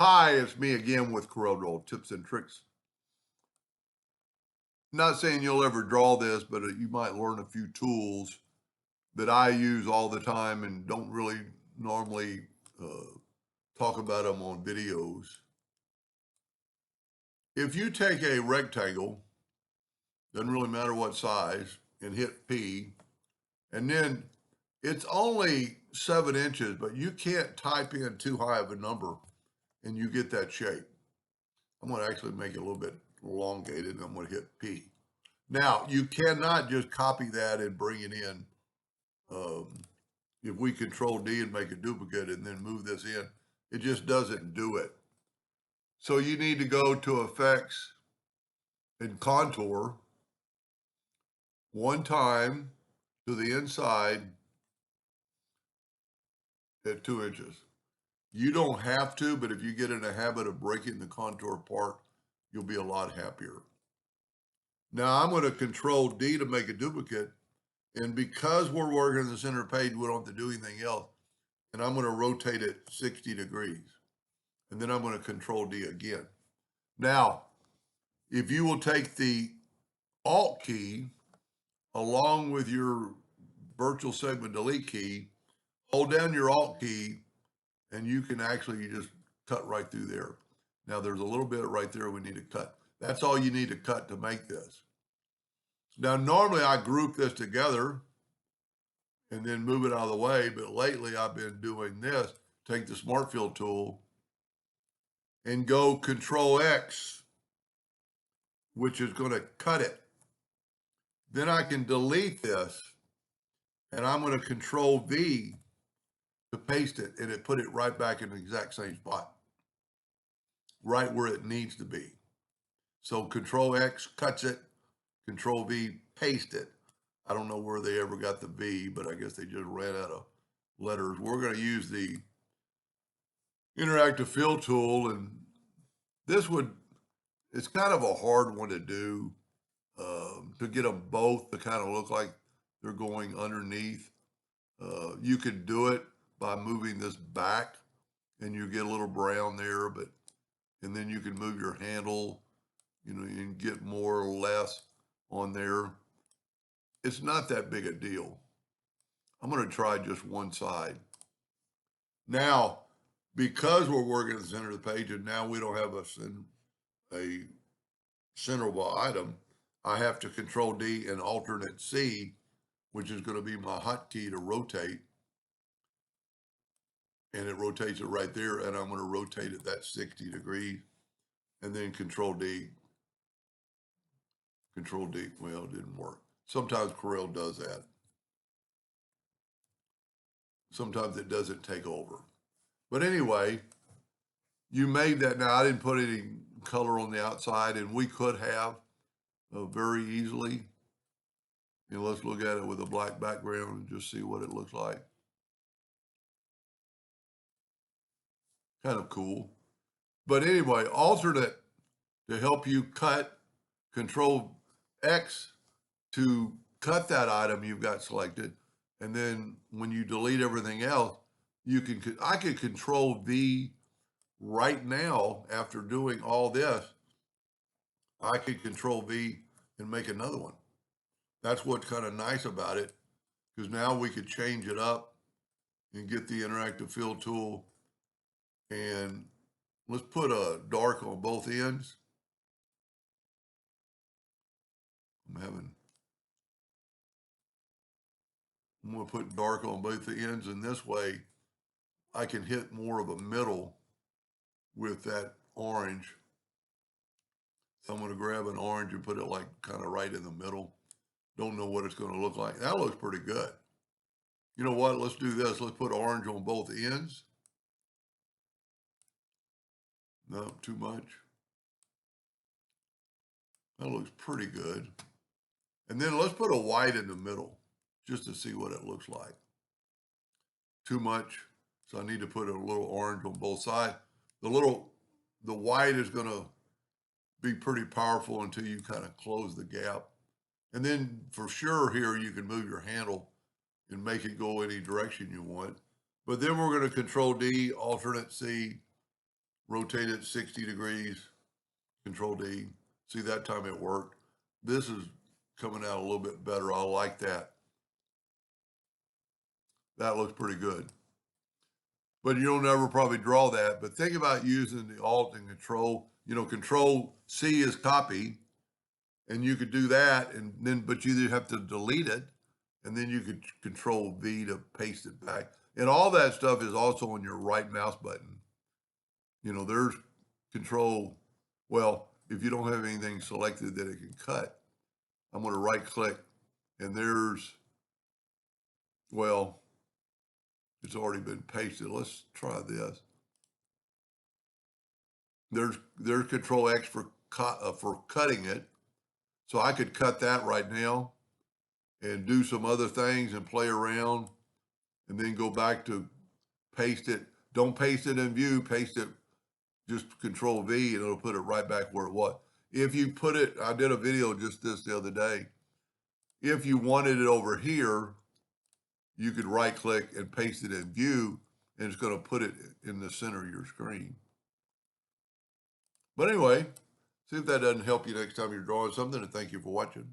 Hi, it's me again with Corel tips and tricks. Not saying you'll ever draw this, but you might learn a few tools that I use all the time and don't really normally talk about them on videos. If you take a rectangle, doesn't really matter what size, and hit P, and then it's only 7 inches, but you can't type in too high of a number and you get that shape. I'm going to actually make it a little bit elongated and I'm going to hit P. Now, you cannot just copy that and bring it in. If we Control D and make a duplicate and then move this in, it just doesn't do it. So you need to go to Effects and Contour one time to the inside at 2 inches. You don't have to, but if you get in a habit of breaking the contour apart, you'll be a lot happier. Now I'm going to Control D to make a duplicate. And because we're working in the center page, we don't have to do anything else. And I'm going to rotate it 60 degrees. And then I'm going to Control D again. Now, if you will take the Alt key along with your virtual segment delete key, hold down your Alt key, and you can actually just cut right through there. Now, there's a little bit right there we need to cut. That's all you need to cut to make this. Now, normally I group this together and then move it out of the way. But lately I've been doing this, take the Smart Fill tool and go Control X, which is going to cut it. Then I can delete this and I'm going to Control V to paste it, and it put it right back in the exact same spot, right where it needs to be. So Control X cuts it, Control V paste it. I don't know where they ever got the V, but I guess they just ran out of letters. We're going to use the interactive fill tool, and it's kind of a hard one to do, to get them both to kind of look like they're going underneath. You could do it by moving this back and you get a little brown there, and then you can move your handle, and get more or less on there. It's not that big a deal. I'm going to try just one side. Now, because we're working at the center of the page and now we don't have a centerable item, I have to Control D and alternate C, which is going to be my hotkey to rotate. And it rotates it right there, and I'm going to rotate it that 60 degrees, and then Control D. Well, it didn't work. Sometimes Corel does that. Sometimes it doesn't take over. But anyway, you made that. Now, I didn't put any color on the outside, and we could have very easily. Let's look at it with a black background and just see what it looks like. Kind of cool. But anyway, alternate to help you cut, Control X to cut that item you've got selected. And then when you delete everything else, I could Control V right now after doing all this. I could Control V and make another one. That's what's kind of nice about it, because now we could change it up and get the interactive fill tool, and let's put a dark on both ends. I'm going to put dark on both the ends, and this way I can hit more of a middle with that orange. So I'm going to grab an orange and put it like kind of right in the middle. Don't know what it's going to look like. That looks pretty good. You know what? Let's do this. Let's put orange on both ends. No, too much. That looks pretty good. And then let's put a white in the middle just to see what it looks like. Too much. So I need to put a little orange on both sides. The white is going to be pretty powerful until you kind of close the gap. And then for sure here, you can move your handle and make it go any direction you want. But then we're going to Control D, alternate C, rotate it 60 degrees, Control D. See, that time it worked. This is coming out a little bit better. I like that. That looks pretty good. But you don't ever probably draw that. But think about using the Alt and Control. You know, Control C is copy, and you could do that, and then but you have to delete it, and then you could Control V to paste it back. And all that stuff is also on your right mouse button. You know, there's Control. Well, if you don't have anything selected that it can cut, I'm going to right click, and there's, well, it's already been pasted. Let's try this. There's Control X for cutting it. So I could cut that right now and do some other things and play around and then go back to paste it. Don't paste it in view, paste it, just Control V, and it'll put it right back where it was. If you put it, I did a video just this the other day. If you wanted it over here, you could right click and paste it in view, and it's going to put it in the center of your screen. But anyway, see if that doesn't help you next time you're drawing something, and thank you for watching.